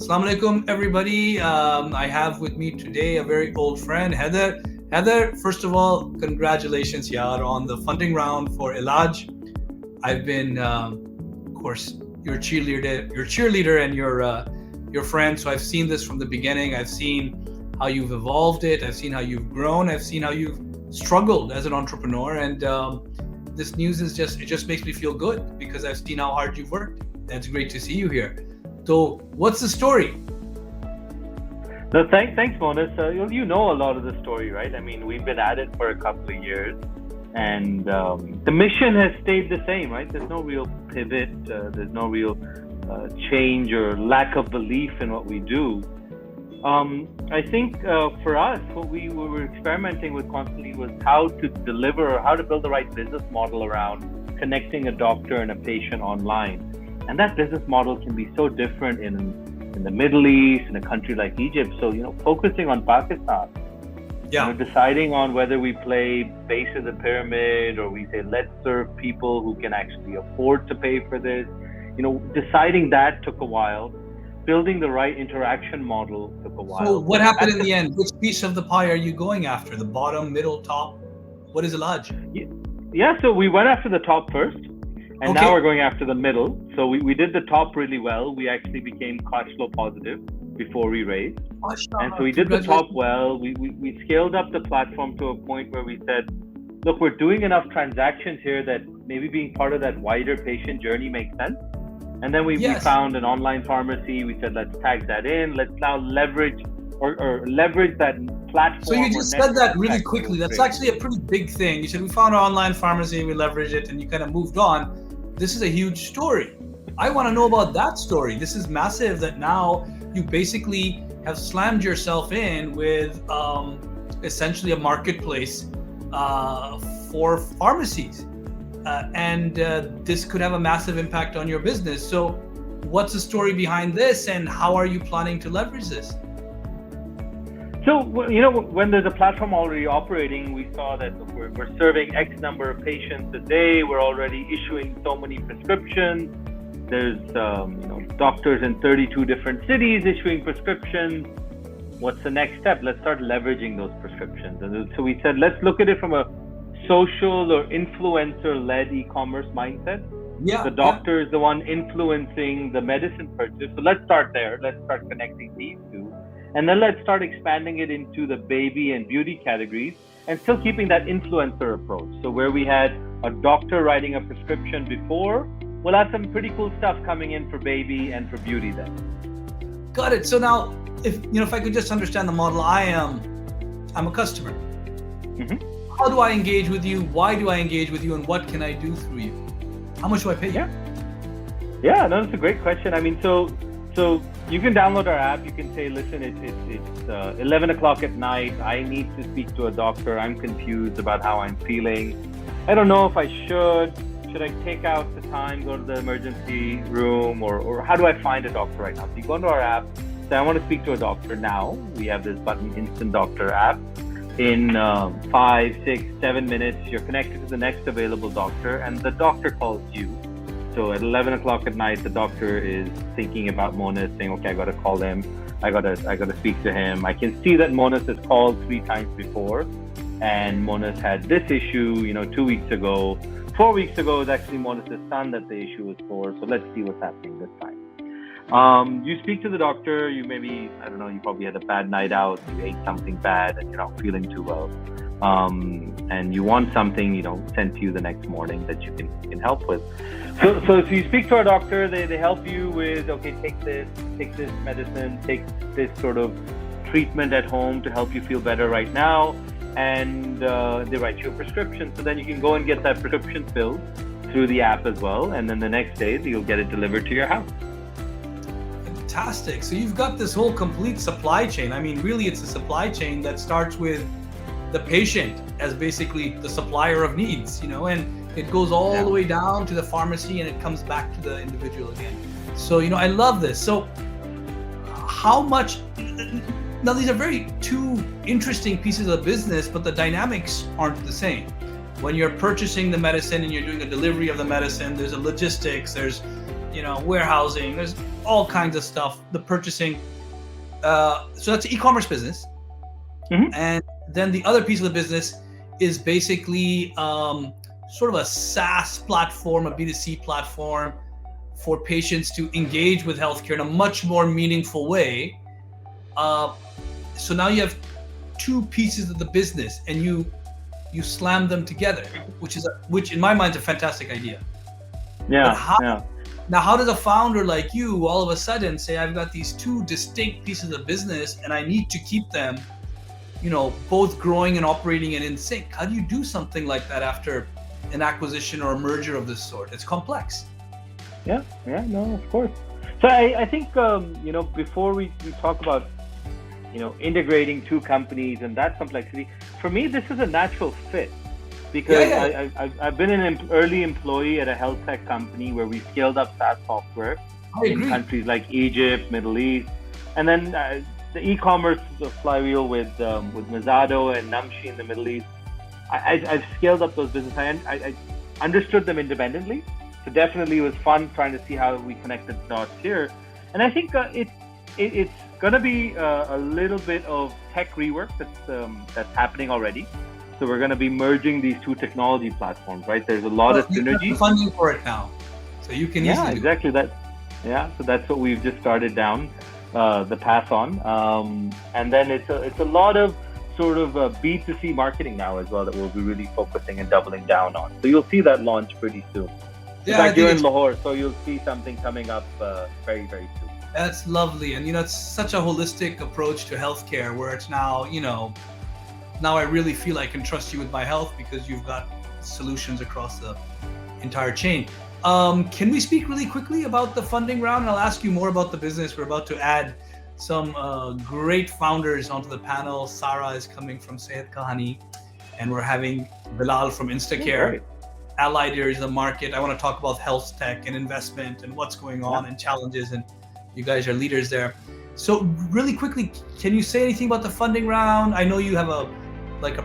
Assalamu alaikum, everybody. I have with me today a very old friend, Hyder. Hyder, first of all, congratulations, yaar, on the funding round for Ailaaj. I've been, of course, your cheerleader, and your friend. So I've seen this from the beginning. I've seen how you've evolved it. I've seen how you've grown. I've seen how you've struggled as an entrepreneur. And this news it just makes me feel good because I've seen how hard you've worked. That's great to see you here. So what's the story? No, thanks, Monis. You know a lot of the story, right? I mean, we've been at it for a couple of years, and the mission has stayed the same, right? There's no real pivot. There's no real change or lack of belief in what we do. I think for us, what we were experimenting with constantly was how to deliver, how to build the right business model around connecting a doctor and a patient online. And that business model can be so different in the Middle East, in a country like Egypt. So, focusing on Pakistan, deciding on whether we play base of the pyramid or we say, let's serve people who can actually afford to pay for this. Deciding that took a while. Building the right interaction model took a while. So what happened in the end? Which piece of the pie are you going after? The bottom, middle, top? What is Ailaaj? Yeah, so we went after the top first. And Okay. now we're going after the middle. So we did the top really well. We actually became cash flow positive before we raised. And so we did the top well. We scaled up the platform to a point where we said, look, we're doing enough transactions here that maybe being part of that wider patient journey makes sense. And then we found an online pharmacy. We said, let's tag that in. Let's now leverage or leverage that platform. So you just said that really quickly. That's actually a pretty big thing. You said we found our online pharmacy, we leveraged it, and you kind of moved on. This is a huge story. I want to know about that story. This is massive that now you basically have slammed yourself in with essentially a marketplace for pharmacies. And this could have a massive impact on your business. So what's the story behind this and how are you planning to leverage this? So, when there's a platform already operating, we saw that we're serving X number of patients a day. We're already issuing so many prescriptions. There's, doctors in 32 different cities issuing prescriptions. What's the next step? Let's start leveraging those prescriptions. And so we said, let's look at it from a social or influencer-led e-commerce mindset. The doctor is the one influencing the medicine purchase. So let's start there. Let's start connecting these two. And then let's start expanding it into the baby and beauty categories and still keeping that influencer approach. So where we had a doctor writing a prescription before, we'll have some pretty cool stuff coming in for baby and for beauty then. Got it. So now, if I could just understand the model, I'm a customer. Mm-hmm. How do I engage with you? Why do I engage with you? And what can I do through you? How much do I pay you? Yeah, no, that's a great question. I mean, so you can download our app. You can say, listen, it's 11 o'clock at night. I need to speak to a doctor. I'm confused about how I'm feeling. I don't know if I should. Should I take out the time, go to the emergency room, or how do I find a doctor right now? So you go into our app, say, I want to speak to a doctor now. We have this button, Instant Doctor app. In 5, 6, 7 minutes, you're connected to the next available doctor, and the doctor calls you. So at 11 o'clock at night, the doctor is thinking about Monis, saying, okay, I got to call him. I got to speak to him. I can see that Monis has called 3 times before, and Monis had this issue, 2 weeks ago. 4 weeks ago, it was actually Monis' son that the issue was for. So let's see what's happening this time. You speak to the doctor. You maybe, you probably had a bad night out. You ate something bad and you're not feeling too well. And you want something, sent to you the next morning that you can help with. So you speak to our doctor, they help you with, okay, take this medicine, take this sort of treatment at home to help you feel better right now. And they write you a prescription. So then you can go and get that prescription filled through the app as well. And then the next day you'll get it delivered to your house. Fantastic. So you've got this whole complete supply chain. I mean, really, it's a supply chain that starts with the patient as basically the supplier of needs, and it goes all the way down to the pharmacy and it comes back to the individual again. So, I love this. So how much, now these are two interesting pieces of business, but the dynamics aren't the same. When you're purchasing the medicine and you're doing a delivery of the medicine, there's a logistics, there's warehousing, there's all kinds of stuff, the purchasing. So that's an e-commerce business. And then the other piece of the business is basically sort of a SaaS platform, a B2C platform for patients to engage with healthcare in a much more meaningful way. So now you have two pieces of the business, and you slam them together, which in my mind is a fantastic idea. Yeah. Now, how does a founder like you all of a sudden say, I've got these two distinct pieces of business and I need to keep them, both growing and operating and in sync? How do you do something like that after an acquisition or a merger of this sort? It's complex. Yeah, no, of course. So I think, before we talk about, integrating two companies and that complexity, for me, this is a natural fit. Because I've been an early employee at a health tech company where we scaled up SaaS software in countries like Egypt, Middle East, and then the e-commerce flywheel with Mazado and Namshi in the Middle East. I've scaled up those businesses. I understood them independently, so definitely it was fun trying to see how we connected the dots here. And I think it's going to be a little bit of tech rework that's happening already. So we're going to be merging these two technology platforms, right? There's a lot of synergy. You've got funding for it now, so you can easily do exactly that. Yeah, so that's what we've just started down the path on, and then it's a lot of sort of B2C marketing now as well that we'll be really focusing and doubling down on. So you'll see that launch pretty soon. In fact, you're in Lahore, so you'll see something coming up very, very soon. That's lovely, and it's such a holistic approach to healthcare where it's now now I really feel I can trust you with my health because you've got solutions across the entire chain. Can we speak really quickly about the funding round? And I'll ask you more about the business. We're about to add some great founders onto the panel. Sara is coming from SehatKahani, and we're having Bilal from InstaCare. Allied is the market. I want to talk about health tech and investment and what's going on and challenges, and you guys are leaders there. So really quickly, can you say anything about the funding round? I know you have a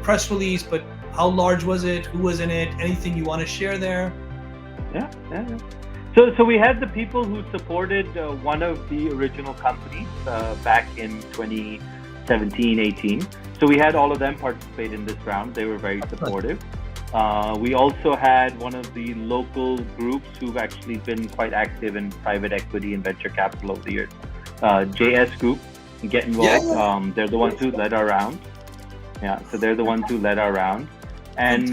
press release, but how large was it? Who was in it? Anything you want to share there? Yeah. So we had the people who supported one of the original companies back in 2017-18. So we had all of them participate in this round. They were very supportive. We also had one of the local groups who've actually been quite active in private equity and venture capital over the years. JS Group, get involved. They're the ones who led our round. Yeah, so they're the ones who led our round. And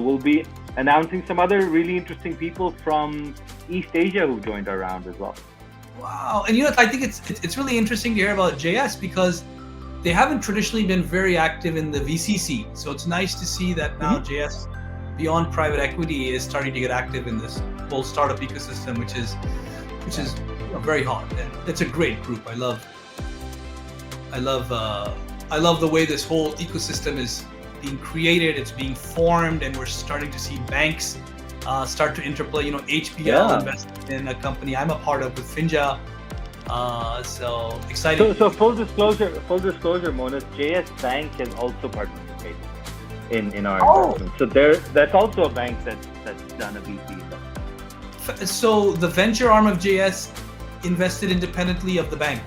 we'll be announcing some other really interesting people from East Asia who joined our round as well. Wow. And I think it's really interesting to hear about JS because they haven't traditionally been very active in the VCC. So it's nice to see that now JS, beyond private equity, is starting to get active in this whole startup ecosystem, which is very hot. And it's a great group. I love the way this whole ecosystem is being created, it's being formed, and we're starting to see banks start to interplay. HBL invested in a company I'm a part of with Finja. So exciting. So full disclosure, Monis, JS Bank has also participated in our investment. So that's also a bank that's done a VC investment. So the venture arm of JS invested independently of the bank.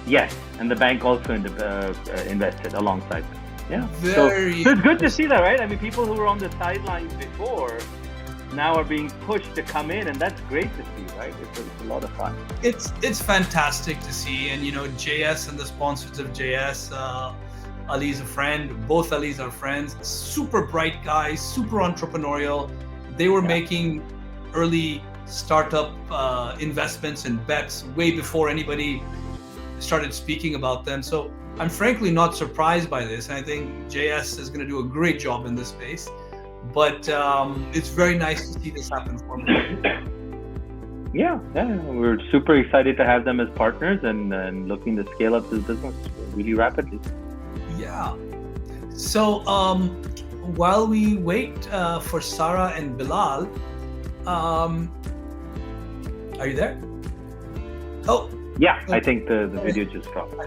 Yes, and the bank also invested alongside them. Yeah. So it's good to see that, right? I mean, people who were on the sidelines before now are being pushed to come in, and that's great to see, right? It's a lot of fun. It's fantastic to see, and JS and the sponsors of JS, Ali's a friend. Both Ali's are friends. Super bright guys, super entrepreneurial. They were making early startup investments and bets way before anybody started speaking about them. So I'm frankly not surprised by this. I think JS is going to do a great job in this space, but it's very nice to see this happen for me. Yeah, we're super excited to have them as partners and looking to scale up this business really rapidly. Yeah. So while we wait for Sara and Bilal, are you there? Oh. Yeah, I think the video just dropped. I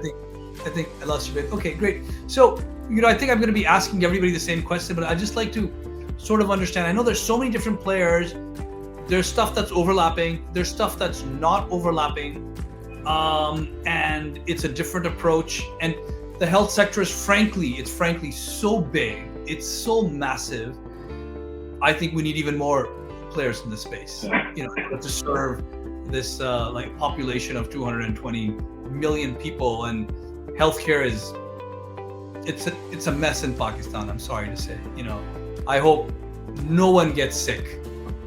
think I lost you a bit. Okay, great. So, I think I'm going to be asking everybody the same question, but I'd just like to sort of understand. I know there's so many different players there's stuff that's overlapping, there's stuff that's not overlapping, and it's a different approach. And the health sector is frankly so big, it's so massive. I think we need even more players in the space, to serve this like population of 220 million people. And healthcare it's a mess in Pakistan, I'm sorry to say. I hope no one gets sick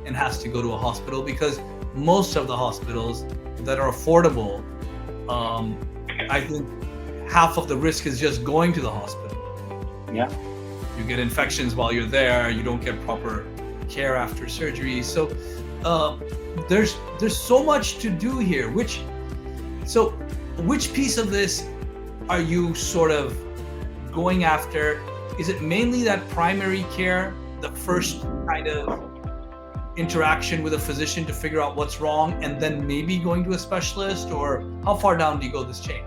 and has to go to a hospital, because most of the hospitals that are affordable, I think half of the risk is just going to the hospital. Yeah. You get infections while you're there, you don't get proper care after surgery. So there's so much to do here. Which piece of this are you sort of going after? Is it mainly that primary care, the first kind of interaction with a physician to figure out what's wrong, and then maybe going to a specialist? Or how far down do you go this chain?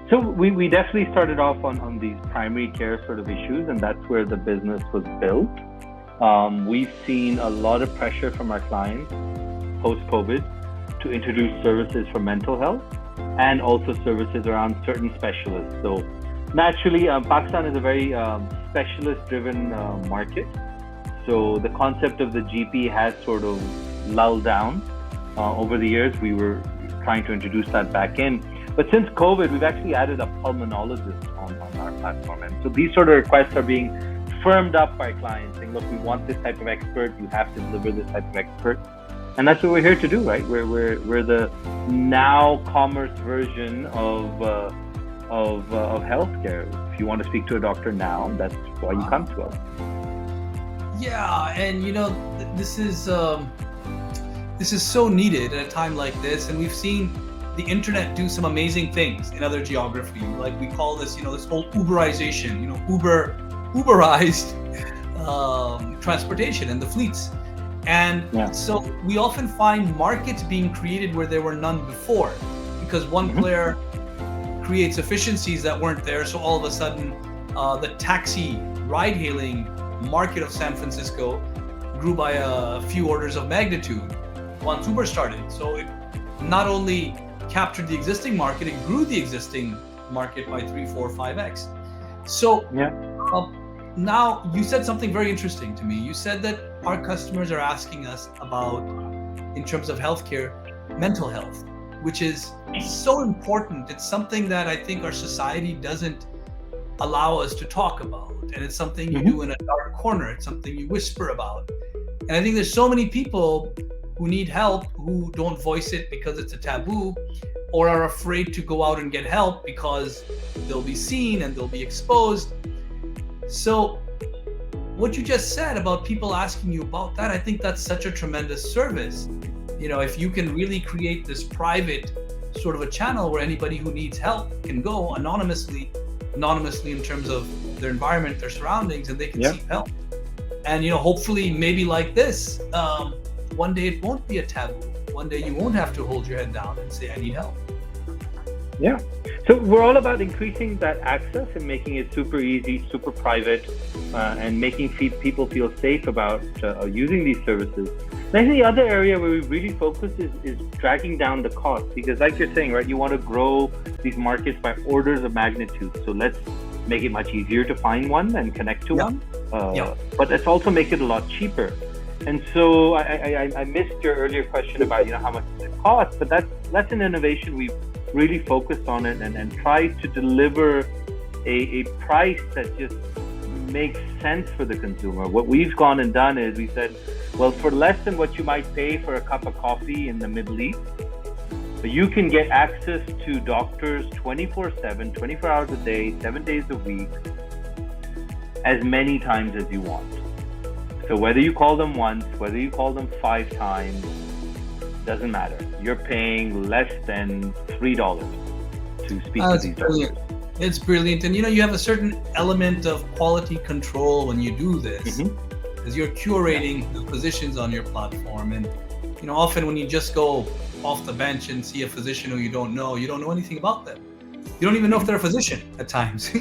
So we definitely started off on these primary care sort of issues, and that's where the business was built. We've seen a lot of pressure from our clients post-COVID to introduce services for mental health and also services around certain specialists. So naturally, Pakistan is a very specialist-driven market. So the concept of the GP has sort of lulled down. Over the years, we were trying to introduce that back in. But since COVID, we've actually added a pulmonologist on our platform. And so these sort of requests are being firmed up by clients, saying, look, we want this type of expert, you have to deliver this type of expert. And that's what we're here to do, right? We're the now commerce version of healthcare. If you want to speak to a doctor now, that's why you come to us. Yeah, and this is so needed at a time like this, and we've seen the internet do some amazing things in other geography. Like we call this, this whole Uberization, Uberized transportation and the fleets. And so we often find markets being created where there were none before, because one player creates efficiencies that weren't there. So all of a sudden, the taxi ride-hailing market of San Francisco grew by a few orders of magnitude once Uber started. So it not only captured the existing market, it grew the existing market by 3, 4, 5x. So now you said something very interesting to me. You said that our customers are asking us about, in terms of healthcare, mental health, which is so important. It's something that I think our society doesn't allow us to talk about. And it's something you do in a dark corner. It's something you whisper about. And I think there's so many people who need help who don't voice it because it's a taboo, or are afraid to go out and get help because they'll be seen and they'll be exposed. So what you just said about people asking you about that, I think that's such a tremendous service. If you can really create this private sort of a channel where anybody who needs help can go anonymously in terms of their environment, their surroundings, and they can seek help. And hopefully maybe like this, one day it won't be a taboo. One day you won't have to hold your head down and say, I need help. Yeah. So we're all about increasing that access and making it super easy, super private, and making people feel safe about using these services. And I think the other area where we really focus is dragging down the cost, because like you're saying, right, you want to grow these markets by orders of magnitude. So let's make it much easier to find one and connect to one. But let's also make it a lot cheaper. And so I missed your earlier question about how much does it cost, but that's an innovation we've really focused on it and tried to deliver a price that just makes sense for the consumer. What we've gone and done is we said, well, for less than what you might pay for a cup of coffee in the Middle East, you can get access to doctors 24/7, 24 hours a day, 7 days a week, as many times as you want. So whether you call them once, whether you call them 5 times, doesn't matter. You're paying less than $3 to speak to these doctors. It's brilliant. And you have a certain element of quality control when you do this, because you're curating the physicians on your platform. And often when you just go off the bench and see a physician who you don't know anything about them. You don't even know if they're a physician at times.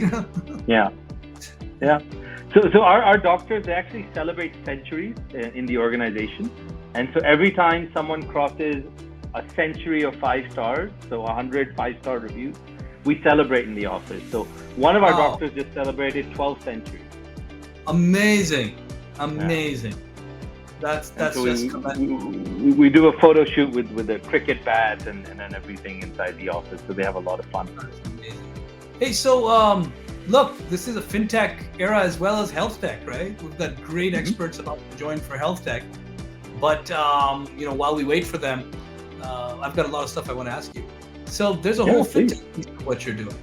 Yeah. So our doctors, they actually celebrate centuries in the organization. And so every time someone crosses a century of 5 stars, so 100 5-star reviews, we celebrate in the office. So one of our doctors just celebrated 12 centuries. Amazing. Yeah. That's so just we do a photo shoot with a cricket bat and then everything inside the office. So they have a lot of fun. Hey, so look, this is a fintech era as well as health tech, right? We've got great experts about to join for health tech. But while we wait for them, I've got a lot of stuff I want to ask you. So there's a whole fintech piece of what you're doing.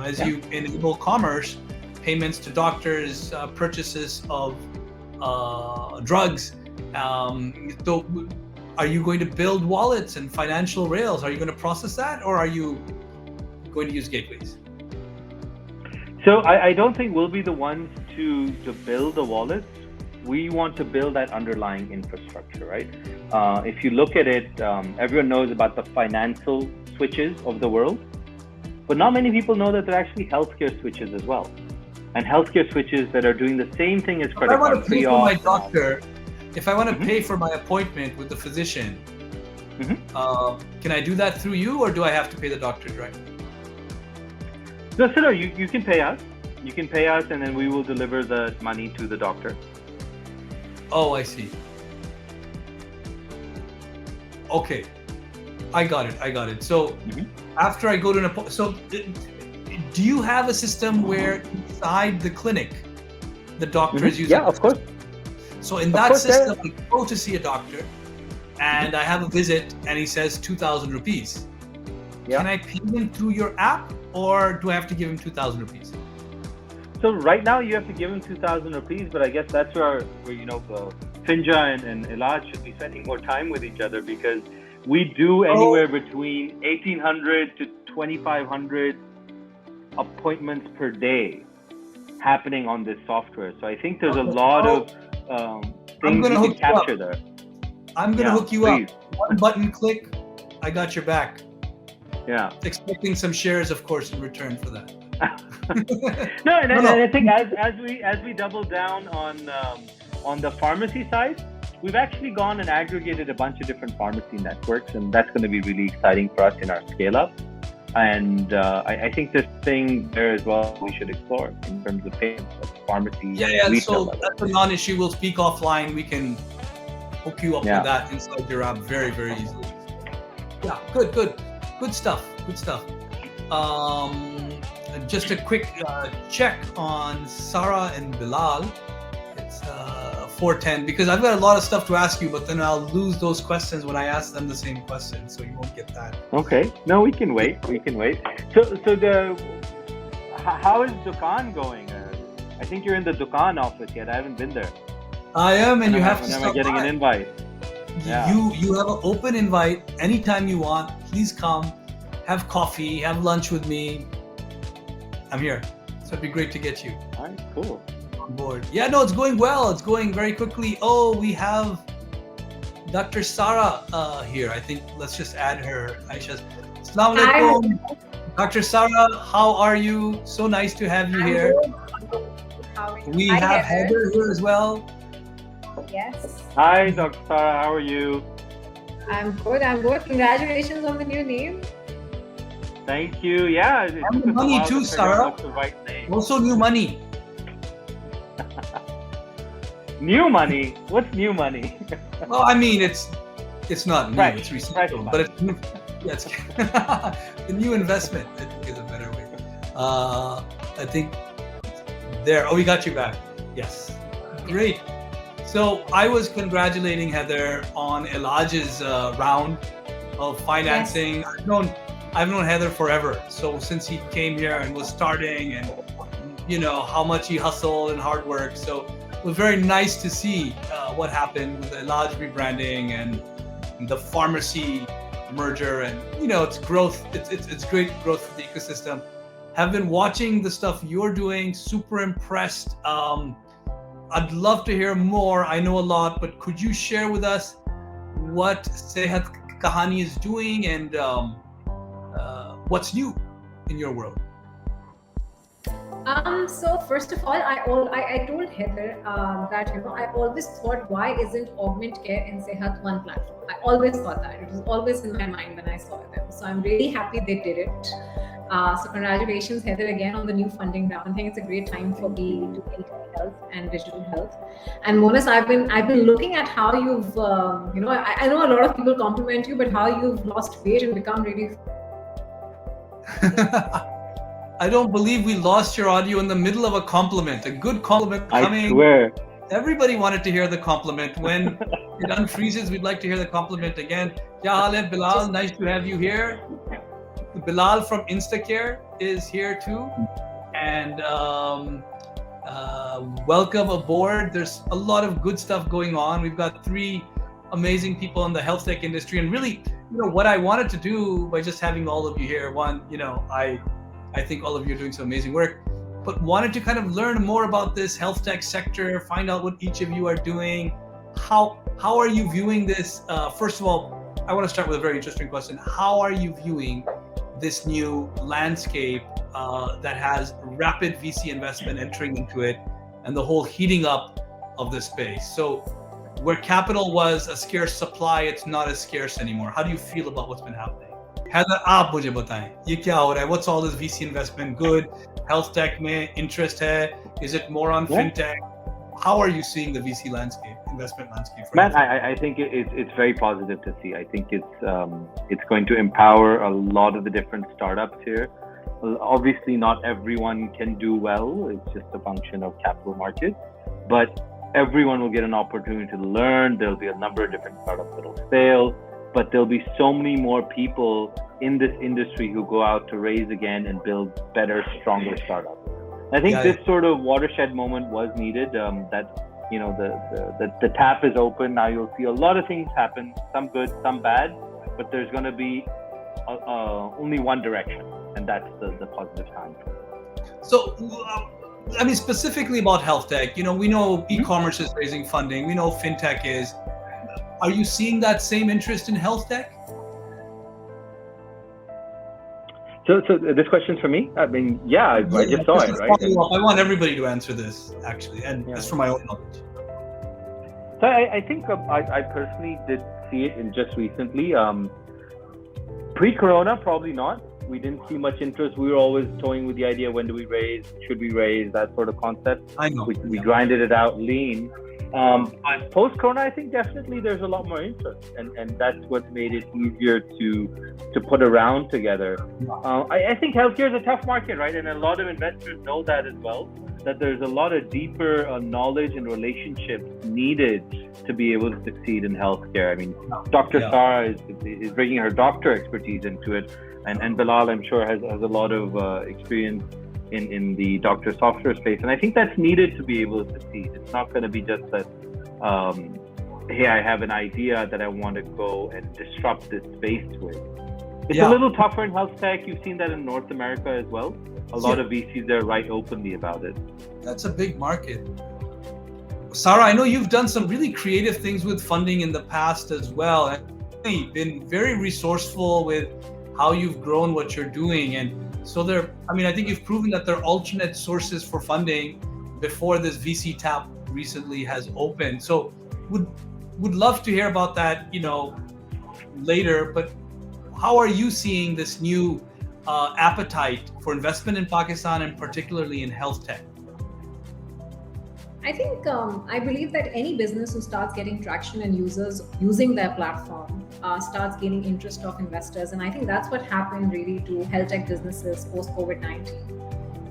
As you enable commerce, payments to doctors, purchases of drugs. So are you going to build wallets and financial rails? Are you going to process that, or are you going to use gateways? So I don't think we'll be the ones to build the wallets. We want to build that underlying infrastructure, right? If you look at it, everyone knows about the financial switches of the world, but not many people know that they're actually healthcare switches as well. And healthcare switches that are doing the same thing as credit card pre-op. If I want to pay for my appointment with the physician, can I do that through you, or do I have to pay the doctor directly? No, you can pay us. You can pay us, and then we will deliver the money to the doctor. Oh, I see. Okay, I got it. So after I go to an appointment, so do you have a system where inside the clinic, the doctor is using? Yeah, of course. So in that system, I go to see a doctor, and I have a visit, and he says 2,000 rupees. Yeah. Can I pay him through your app, or do I have to give him 2,000 rupees? So right now you have to give him 2,000 rupees, but I guess that's where Finja and Ailaaj should be spending more time with each other, because we do anywhere between 1,800 to 2,500 appointments per day happening on this software. So I think there's a lot of things we can capture there. I'm going to hook you up. One button click, I got your back. Yeah. Expecting some shares, of course, in return for that. No, I think as we double down on the pharmacy side, we've actually gone and aggregated a bunch of different pharmacy networks, and that's going to be really exciting for us in our scale up. And I think this thing there as well we should explore in terms of payments, like pharmacy. Yeah. So that's a non-issue. We'll speak offline. We can hook you up with that inside your app very, very easily. Yeah, good stuff. Just a quick check on Sara and Bilal. It's 4:10, because I've got a lot of stuff to ask you, but then I'll lose those questions when I ask them the same question, so you won't get that. Okay. No, we can wait. So how is Dukan going? I think you're in the Dukan office yet. I haven't been there. I am, and you have to stop by. Am I getting an invite? Yeah. You have an open invite anytime you want. Please come, have coffee, have lunch with me. I'm here, so it'd be great to get you. All right, cool. On board. Yeah, no, it's going well. It's going very quickly. Oh, we have Dr. Sara here. I think let's just add her. Aisha. Assalamu alaikum. Dr. Sara, how are you? So nice to have you here. How are you? We have Hyder here as well. Yes. Hi, Dr. Sara. How are you? I'm good. Congratulations on the new name. Thank you. Yeah. And the money too, Sara. Also new money. New money? What's new money? Well, I mean, it's not new. It's recycled, but it's new. Yes, the new investment, I think, is a better way. I think there. Oh, we got you back. Yes, great. So I was congratulating Heather on Ailaaj's round of financing. Yes. I've known Heather forever. So since he came here and was starting, and how much he hustled and hard work. So it was very nice to see what happened with the Ailaaj rebranding and the pharmacy merger, and it's growth. It's great growth for the ecosystem. Have been watching the stuff you're doing. Super impressed. I'd love to hear more. I know a lot, but could you share with us what SehatKahani is doing and what's new in your world? So first of all, I told Heather that I always thought, why isn't Augment Care and Sehat one platform? I always thought that. It was always in my mind when I saw them. So I'm really happy they did it. So congratulations, Heather, again on the new funding round. I think it's a great time for me to be health and digital health. And Monis, I've been looking at how you've I know a lot of people compliment you, but how you've lost weight and become really. I don't believe we lost your audio in the middle of a compliment. A good compliment coming. I swear. Everybody wanted to hear the compliment. When it unfreezes, we'd like to hear the compliment again. Kya haal hai, Bilal? Nice to have you here. Bilal from InstaCare is here too. And welcome aboard. There's a lot of good stuff going on. We've got 3 amazing people in the health tech industry. And really, what I wanted to do by just having all of you here, one, I think all of you are doing some amazing work, but wanted to kind of learn more about this health tech sector, find out what each of you are doing. How are you viewing this? First of all, I want to start with a very interesting question. How are you viewing this new landscape that has rapid VC investment entering into it and the whole heating up of the space? So where capital was a scarce supply, it's not as scarce anymore. How do you feel about what's been happening? Heather, आप मुझे बताएं, ये क्या हो रहा है? What's all this VC investment? Good? Health tech में interest है? Is it more on fintech? How are you seeing the VC landscape, investment landscape? Man, I think it's very positive to see. I think it's going to empower a lot of the different startups here. Obviously, not everyone can do well. It's just a function of capital markets. But everyone will get an opportunity to learn. There'll be a number of different startups that'll fail. But there'll be so many more people in this industry who go out to raise again and build better, stronger startups. I think this sort of watershed moment was needed. That the tap is open now. You'll see a lot of things happen, some good, some bad, but there's going to be only one direction, and that's the positive sign. So, specifically about health tech, we know e-commerce is raising funding. We know fintech is. Are you seeing that same interest in health tech? So this question's for me? I mean, yeah, I just saw it, right? I want everybody to answer this, actually, and just for my own knowledge. So I think I personally did see it in just recently. Pre-corona, probably not. We didn't see much interest. We were always toying with the idea, when do we raise? Should we raise? That sort of concept. I know. We grinded it out lean. But post-corona, I think definitely there's a lot more interest, and that's what made it easier to put a round together. I think healthcare is a tough market, right? And a lot of investors know that as well, that there's a lot of deeper knowledge and relationships needed to be able to succeed in healthcare. I mean, Dr. Sara is bringing her doctor expertise into it, and Bilal, I'm sure, has a lot of experience in the doctor software space, and I think that's needed to be able to succeed. It's not going to be just that, hey, I have an idea that I want to go and disrupt this space with. It's a little tougher in health tech. You've seen that in North America as well. A lot of VCs there write openly about it. That's a big market. Sara, I know you've done some really creative things with funding in the past as well, and you've been very resourceful with how you've grown what you're doing. And so I think you've proven that there are alternate sources for funding before this VC tap recently has opened. So would love to hear about that, later. But how are you seeing this new appetite for investment in Pakistan, and particularly in health tech? I think I believe that any business who starts getting traction and users using their platform starts gaining interest of investors, and I think that's what happened really to health tech businesses post COVID-19.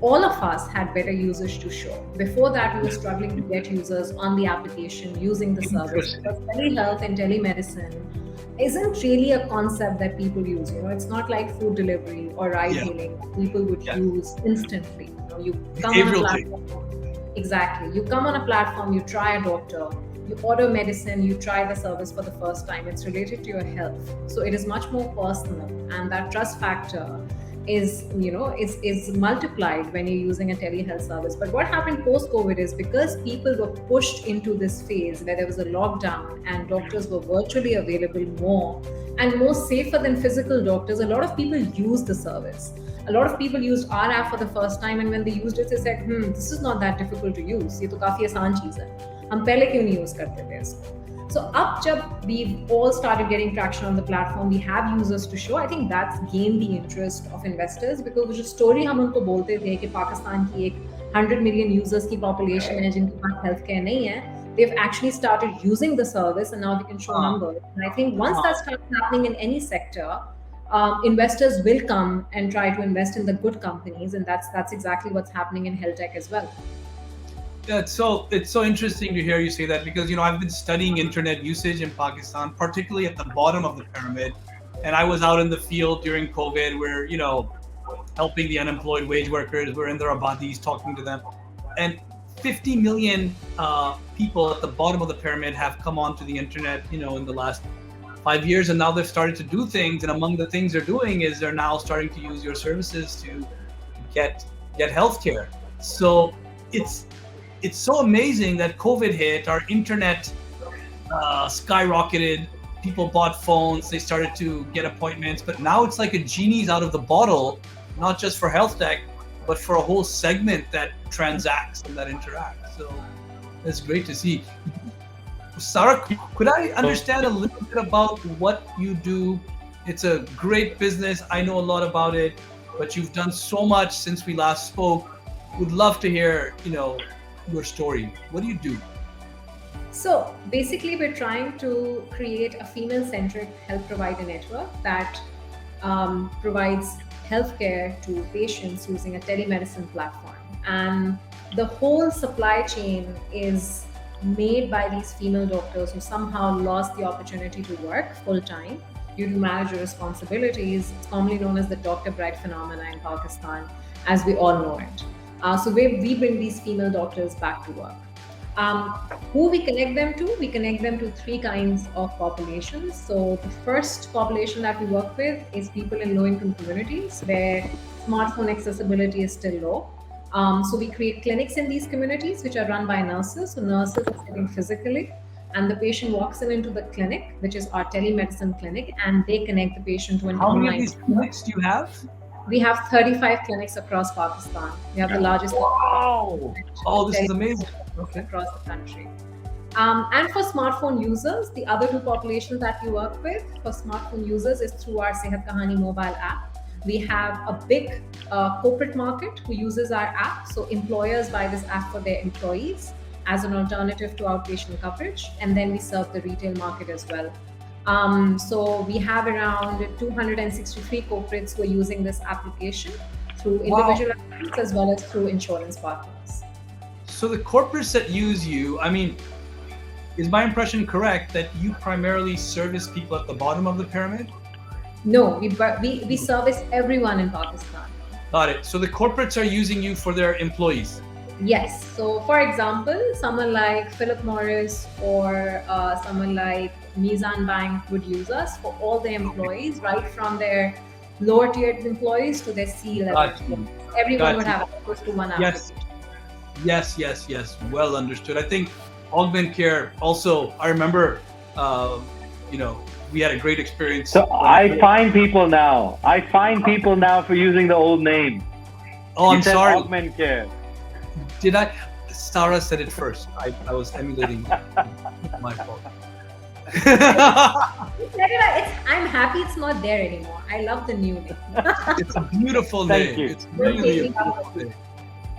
All of us had better users to show. Before that, we were struggling to get users on the application using the service, because telehealth and telemedicine isn't really a concept that people use. It's not like food delivery or ride hailing people would use instantly. You come on a platform. Exactly. You come on a platform, you try a doctor, you order medicine, you try the service for the first time. It's related to your health. So it is much more personal, and that trust factor is multiplied when you're using a telehealth service. But what happened post-COVID is, because people were pushed into this phase where there was a lockdown and doctors were virtually available more and more safer than physical doctors, a lot of people used the service. A lot of people used our app for the first time, and when they used it, they said, this is not that difficult to use. ये तो काफी आसान चीज है. हम पहले क्यों नहीं use करते थे इसको? So up jab we've all started getting traction on the platform, we have users to show. I think that's gained the interest of investors, because जो story हम उनको बोलते थे कि पाकिस्तान की एक 100 million users की population है जिनके पास healthcare नहीं है, they've actually started using the service, and now we can show numbers. And I think once that starts happening in any sector, investors will come and try to invest in the good companies, and that's exactly what's happening in health tech as well. Yeah, it's so interesting to hear you say that, because I've been studying internet usage in Pakistan, particularly at the bottom of the pyramid, and I was out in the field during COVID, where helping the unemployed wage workers. We're in their abadis talking to them, and 50 million people at the bottom of the pyramid have come onto the internet, in the last 5 years, and now they've started to do things. And among the things they're doing is they're now starting to use your services to get healthcare. So it's so amazing that COVID hit, our internet skyrocketed, people bought phones, they started to get appointments, but now it's like a genie's out of the bottle, not just for health tech, but for a whole segment that transacts and that interacts. So it's great to see. Sara, could I understand a little bit about what you do? It's a great business. I know a lot about it, but you've done so much since we last spoke. Would love to hear, your story. What do you do? So basically, we're trying to create a female-centric health provider network that provides healthcare to patients using a telemedicine platform. And the whole supply chain is made by these female doctors who somehow lost the opportunity to work full-time due to manager responsibilities. It's commonly known as the doctor bride phenomena in Pakistan, as we all know it. So we bring these female doctors back to work. Who we connect them to? We connect them to three kinds of populations. So the first population that we work with is people in low-income communities where smartphone accessibility is still low. So we create clinics in these communities which are run by nurses. So nurses are sitting physically, and the patient walks into the clinic, which is our telemedicine clinic, and they connect the patient to an How online. many of these clinics do you have? We have 35 clinics across Pakistan. We have the largest. Wow! Oh, this is amazing. Okay. Across the country. And for smartphone users, the other two populations that we work with for smartphone users is through our SehatKahani mobile app. We have a big corporate market who uses our app. So employers buy this app for their employees as an alternative to outpatient coverage. And then we serve the retail market as well. So we have around 263 corporates who are using this application through individual accounts as well as through insurance partners. So the corporates that use you, is my impression correct that you primarily service people at the bottom of the pyramid? No, we service everyone in Pakistan. Got it. So the corporates are using you for their employees? Yes. So for example, someone like Philip Morris or someone like Mizan Bank would use us for all their employees, right from their lower tiered employees to their C-level employees. Everyone would have access to one application. Yes. Well understood. I think Augment Care also, I remember, we had a great experience. So I find people now for using the old name. Oh, I'm sorry. Augment Care. Did I? Sara said it first. I was emulating my fault. I'm happy it's not there anymore. I love the new name. It's a beautiful Thank name. you. It's really a beautiful name.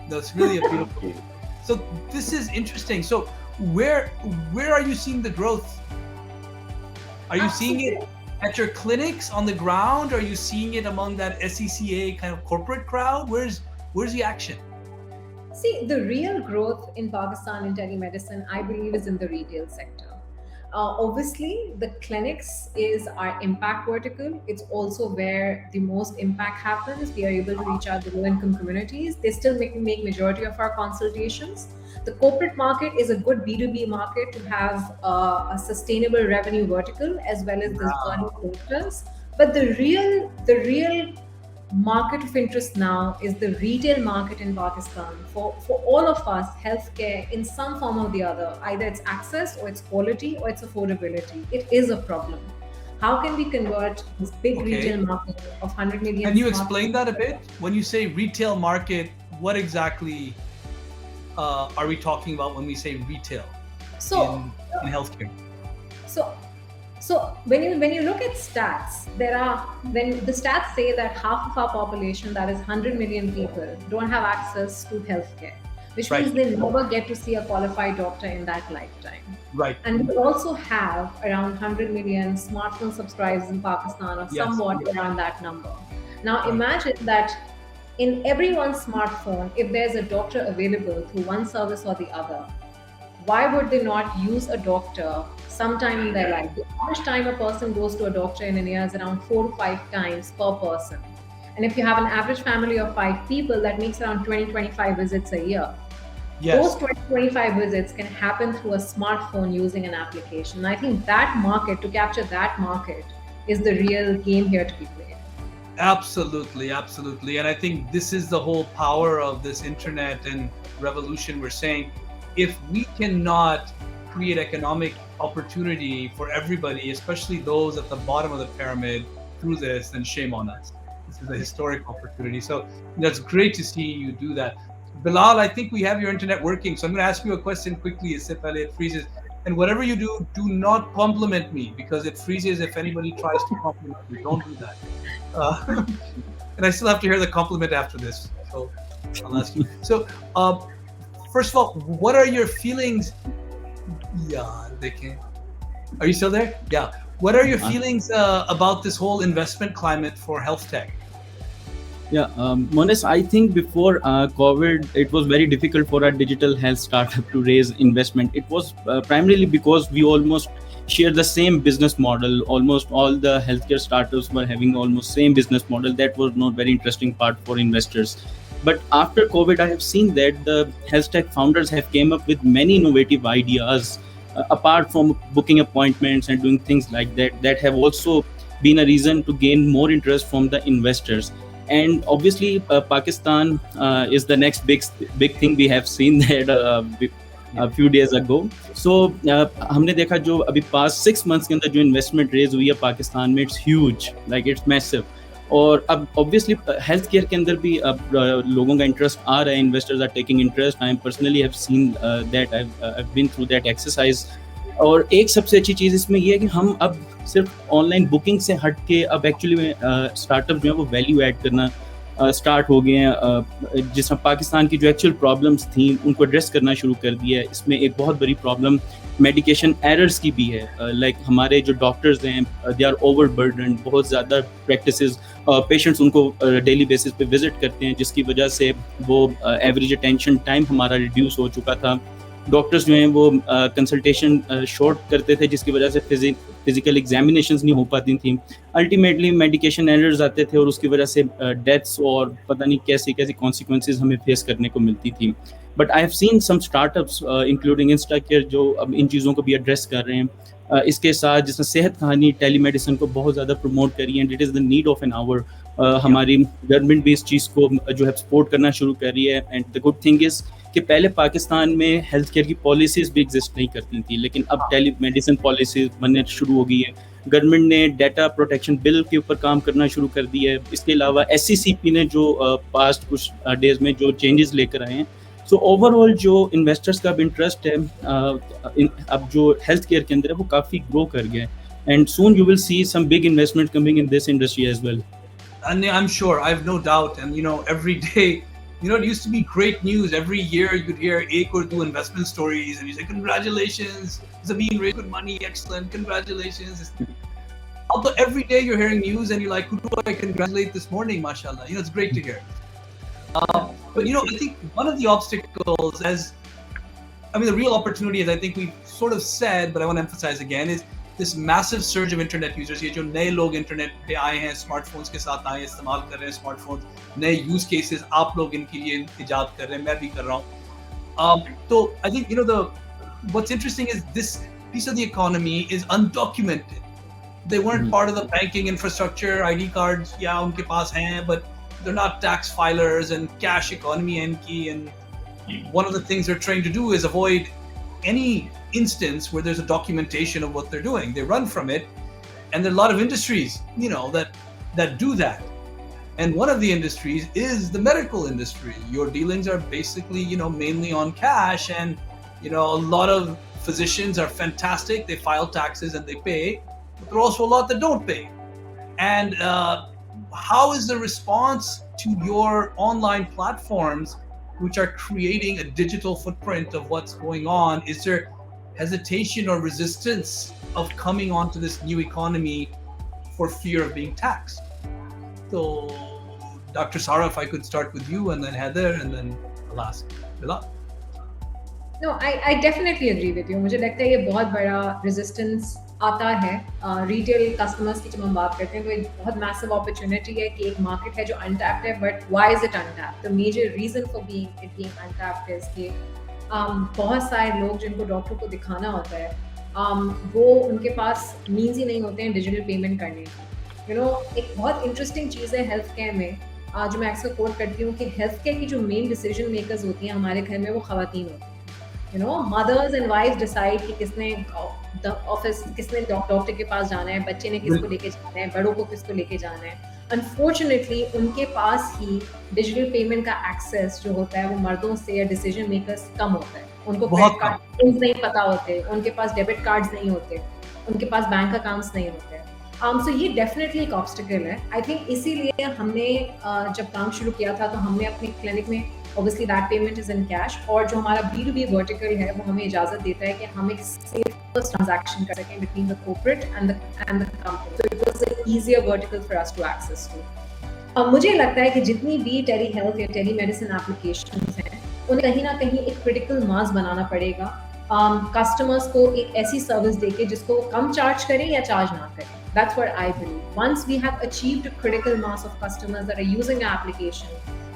That's really a beautiful name. So this is interesting. So where are you seeing the growth? Are you seeing it at your clinics on the ground? Are you seeing it among that SECA kind of corporate crowd? Where's the action? See, the real growth in Pakistan in telemedicine, I believe, is in the retail sector. Obviously, the clinics is our impact vertical. It's also where the most impact happens. We are able to reach out the low-income communities. They still make majority of our consultations. The corporate market is a good B2B market to have a sustainable revenue vertical as well as this earning filters. But the real market of interest now is the retail market in Pakistan. For all of us, healthcare in some form or the other, either it's access or it's quality or it's affordability. It is a problem. How can we convert this big Okay. retail market of 100 million? Can you explain that a bit? When you say retail market, what exactly are we talking about when we say retail So, in healthcare? so, so when you look at stats, when the stats say that half of our population, that is 100 million people, don't have access to healthcare, which Right. means they never get to see a qualified doctor in that lifetime. Right. And we also have around 100 million smartphone subscribers in Pakistan, or Yes. somewhat around that number. Now Right. imagine that in everyone's smartphone, if there's a doctor available through one service or the other, why would they not use a doctor sometime in their life? How much time a person goes to a doctor in a year is around 4 to 5 times per person. And if you have an average family of 5 people, that makes around 20-25 visits a year. Yes. Those 20-25 visits can happen through a smartphone using an application. And I think that market, to capture that market, is the real game here to be played. Absolutely, absolutely. And I think this is the whole power of this internet and revolution. We're saying if we cannot create economic opportunity for everybody, especially those at the bottom of the pyramid, through this, then shame on us. This is a historic opportunity. So that's great to see you do that. Bilal, I think we have your internet working. So I'm going to ask you a question quickly. It freezes. And whatever you do not compliment me, because it freezes if anybody tries to compliment me. Don't do that. And I still have to hear the compliment after this. So I'll ask you. So first of all, what are your feelings? Yeah, they can. Are you still there? Yeah. What are your feelings about this whole investment climate for health tech? Yeah, Monis, I think before COVID, it was very difficult for a digital health startup to raise investment. It was primarily because we almost share the same business model. Almost all the healthcare startups were having almost same business model. That was not very interesting part for investors. But after COVID, I have seen that the health tech founders have came up with many innovative ideas, apart from booking appointments and doing things like that, that have also been a reason to gain more interest from the investors. And obviously, Pakistan is the next big thing we have seen that a few days ago. So हमने देखा जो अभी past 6 months के अंदर जो investment raise हुई है पाकिस्तान में, it's huge, like it's massive. और अब obviously health care के अंदर भी अब लोगों का interest आ रहा है, investors are taking interest. I personally have seen that I've been through that exercise. और एक सबसे अच्छी चीज़ इसमें ये है कि हम अब सिर्फ ऑनलाइन बुकिंग से हट के अब एक्चुअली में स्टार्टअप जो है वो वैल्यू ऐड करना स्टार्ट हो गए हैं, जिसमें पाकिस्तान की जो एक्चुअल प्रॉब्लम्स थी उनको एड्रेस करना शुरू कर दिया है. इसमें एक बहुत बड़ी प्रॉब्लम मेडिकेशन एरर्स की भी है. लाइक हमारे जो डॉक्टर्स हैं दे आर ओवरबर्डन्ड, बहुत ज़्यादा प्रैक्टिसेस, पेशेंट्स उनको डेली बेसिस पे विजिट करते हैं, जिसकी वजह से वो एवरेज अटेंशन टाइम हमारा रिड्यूस हो चुका था. डॉक्टर्स जो हैं वो कंसल्टेशन शॉर्ट करते थे, जिसकी वजह से फिजिकल एग्जामिनेशंस नहीं हो पाती थी. अल्टीमेटली मेडिकेशन एरर्स आते थे और उसकी वजह से डेथ्स और पता नहीं कैसी कैसी कॉन्सिक्वेंसेस हमें फेस करने को मिलती थी. But I have seen some startups including Instacare जो अब इन चीज़ों को भी एड्रेस कर रहे हैं. इसके साथ जिसने सेहत कहानी टेलीमेडिसिन को बहुत ज़्यादा प्रमोट करी है, and it is the need of an hour. हमारी गवर्नमेंट भी इस चीज़ को जो है सपोर्ट करना शुरू कर रही है. And the good thing is कि पहले पाकिस्तान में हेल्थ केयर की पॉलिसीज़ भी एग्जिस्ट नहीं करती थी, लेकिन अब टेली मेडिसिन पॉलिसीज़ बनने शुरू हो गई है. गवर्नमेंट ने डाटा प्रोटेक्शन बिल के ऊपर काम करना शुरू कर दिया है. इसके अलावा SCCP ने जो पास्ट कुछ डेज में जो चेंजेस लेकर आए हैं. सो ओवरऑल जो इन्वेस्टर्स का इंटरेस्ट है अब जो हेल्थ केयर के अंदर है वो काफ़ी ग्रो कर गया है. And soon you will see some big investment coming in this industry as well. And I'm sure, I have no doubt. And every day, it used to be great news. Every year you'd hear एक or two investment stories and you say, congratulations, Zabeen raised good money, excellent, congratulations. Although every day you're hearing news and you're like, who do I congratulate this morning, mashallah. It's great to hear. But I think one of the obstacles the real opportunity, as I think we've sort of said, but I want to emphasize again, is this massive surge of internet users. ये जो नए लोग internet पे आए हैं, smartphones के साथ आए, इस्तेमाल कर रहे हैं स्मार्टफोन्स, नए यूज केसेस आप लोग इनके लिए इजाद कर रहे हैं, मैं भी कर रहा हूँ. तो I think what's interesting is this piece of the economy is undocumented. They weren't part of the banking infrastructure. ID cards, yeah, उनके पास हैं, but they're not tax filers and cash economy है इनकी. And one of the things they're trying to do is avoid any instance where there's a documentation of what they're doing. They run from it. And there are a lot of industries, that do that. And one of the industries is the medical industry. Your dealings are basically, mainly on cash, and a lot of physicians are fantastic. They file taxes and they pay, but there are also a lot that don't pay. And how is the response to your online platforms, which are creating a digital footprint of what's going on? Is there hesitation or resistance of coming onto this new economy for fear of being taxed? So, Dr. Sara, if I could start with you, and then Heather, and then I'll ask Bilal. No, I definitely agree with you. मुझे लगता है ये बहुत बड़ा resistance आता है retail customers की जब हम बात करते हैं तो एक बहुत मैसिव अपॉर्चुनिटी है कि एक मार्केट है जो अनटैप्ड है, but why is it untapped? The major reason for being untapped is कि बहुत सारे लोग जिनको डॉक्टर को दिखाना होता है वो उनके पास मीन्स ही नहीं होते हैं डिजिटल पेमेंट करने की। एक बहुत इंटरेस्टिंग चीज़ है हेल्थ केयर में जो मैं अक्सर कोट करती हूँ कि हेल्थ केयर की जो मेन डिसीजन मेकर्स होती हैं हमारे घर में वो खवातीन होती हैं। मदर्स एंड वाइफ डिसाइड कि किसने ऑफिस, किसने डॉक्टर के पास जाना है, बच्चे ने किसको लेके जाना है, बड़ों को किसको लेके जाना है। अनफॉर्चुनेटली उनके पास ही डिजिटल पेमेंट का एक्सेस जो होता है वो मर्दों से या डिसीजन मेकर्स कम होता है। उनको क्रेडिट कार्ड नहीं पता होते, उनके पास डेबिट कार्ड्स नहीं होते, उनके पास बैंक अकाउंट्स नहीं होते। सो ये डेफिनेटली एक ऑब्स्टिकल है। आई थिंक इसीलिए हमने जब काम शुरू किया था तो हमने अपने क्लिनिक में obviously that payment is in cash, और जो हमारा B2B vertical है वो हमें इजाज़त देता है कि हम एक seamless transaction कर सकें between the corporate and the company. So it was an easier vertical for us to access to. मुझे लगता है कि जितनी भी टेली हेल्थ या टेली मेडिसिन एप्लीकेशंस हैं उन्हें कहीं ना कहीं एक क्रिटिकल मास बनाना पड़ेगा कस्टमर्स को एक ऐसी सर्विस देके जिसको कम चार्ज करें या चार्ज ना करें। That's what I believe. Once we have achieved a critical mass of customers that are using our application,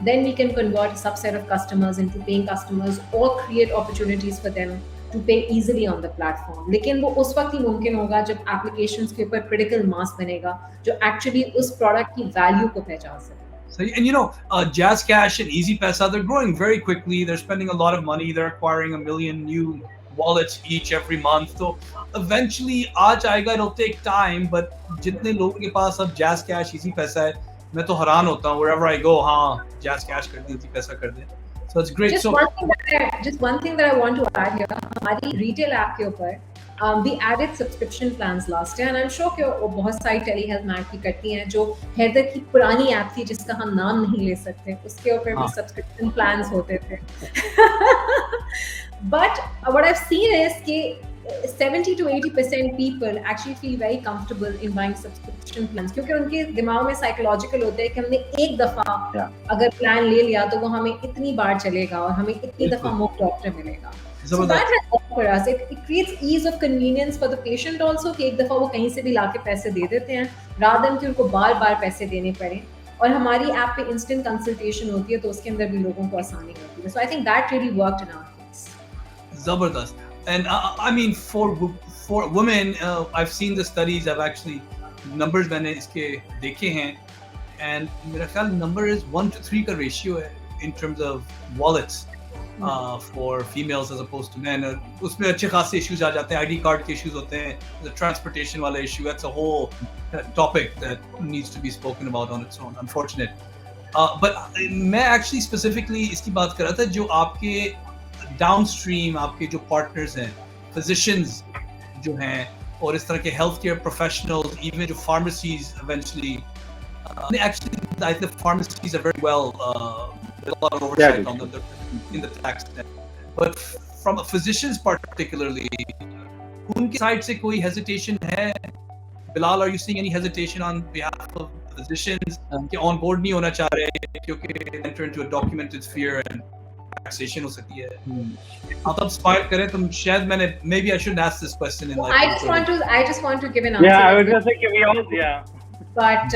then we can convert a subset of customers into paying customers or create opportunities for them to pay easily on the platform. लेकिन वो उस वक्त ही मुमकिन होगा जब applications के ऊपर critical mass बनेगा जो actually उस product की value को पहचान सके। So, and Jazz Cash and Easy Pesa, they're growing very quickly. They're spending a lot of money. They're acquiring 1 million new wallets each every month. So eventually आज आएगा, it'll take time, but जितने लोगों के पास अब Jazz Cash, Easy Pesa है, मैं तो हैरान होता हूँ wherever I go, हाँ Jazz Cash कर दे, Easy Pesa कर दे। So it's great. Just one thing that I want to add here, हमारी retail app के ऊपर we added subscription plans last year, and I'm sure कि वो बहुत सारी telehealth मैप की करती हैं जो हैदर की पुरानी ऐप थी जिसका हम नाम नहीं ले सकते, उसके ऊपर भी subscription plans होते थे। But what I've seen is कि 70 to 80% people actually feel very comfortable in buying subscription plans क्योंकि उनके दिमाग में psychological होता है कि हमने एक दफा अगर प्लान ले लिया तो वो हमें इतनी बार चलेगा और हमें इतनी दफा मुफ्त डॉक्टर मिलेगा। So that has worked for us. It creates ease of convenience for the patient also कि एक दफा वो कहीं से भी लाके पैसे दे देते हैं rather than कि उनको बार बार पैसे देने पड़े। और हमारी ऐप पे instant consultation होती है तो उसके अंदर भी लोगों को आसानी होती है। So I think that really worked in our case. Zabardast. And I mean for women, I've seen the studies. I've actually numbers मैंने इसके देखे हैं, and मेरा ख्याल number is 1 to 3 का ratio है in terms of wallets for females as opposed to men. उसमें अच्छे खासे issues आ जाते हैं, ID card के issues होते हैं, the transportation वाला issue. That's a whole topic that needs to be spoken about on its own. Unfortunate. But मैं actually specifically इसकी बात कर रहा था जो आपके डाउनस्ट्रीम आपके जो पार्टनर्स हैं, फिजिशियंस जो हैं और इस तरह के हेल्थ केयर प्रोफेशनल्स, इवन जो pharmacies eventually actually I think pharmacies are very well there's a lot of oversight on them in the tax net. But from a physicians particularly उनके side से कोई hesitation है? Bilal, are you seeing any hesitation on behalf of physicians कि on board नहीं होना चाह रहे क्योंकि enter into a documented sphere and taxation हो सकती है? आप अब स्पाइल करें तो शायद मैंने maybe I shouldn't ask this question in like I just want to give an answer. Yeah, I was going to say we all but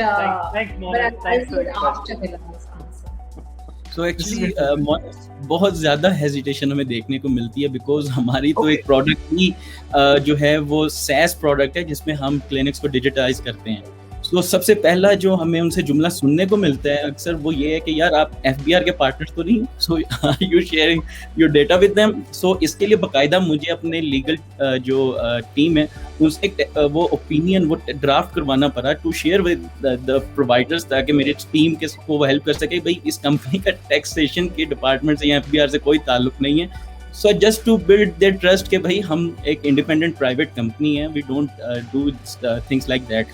thanks Monis. I'll say it after Bilal's answer. So actually बहुत ज़्यादा hesitation हमें देखने को मिलती है because हमारी तो एक प्रोडक्ट ही जो है वो SaaS प्रोडक्ट है जिसमें हम क्लिनिक्स को डिजिटाइज करते हैं। तो सबसे पहला जो हमें उनसे जुमला सुनने को मिलता है अक्सर वो ये है कि यार आप एफबीआर के पार्टनर तो नहीं, so are you sharing your data with them. So इसके लिए बाकायदा मुझे अपने लीगल जो टीम है उनसे वो ओपिनियन वो ड्राफ्ट करवाना पड़ा to share with the providers, ताकि मेरी टीम के को वो हेल्प कर सके भाई इस कंपनी का टैक्सेशन के डिपार्टमेंट से या एफबीआर से कोई ताल्लुक नहीं है। So just to build their trust कि भाई हम एक इंडिपेंडेंट प्राइवेट कंपनी है, we don't do things like that.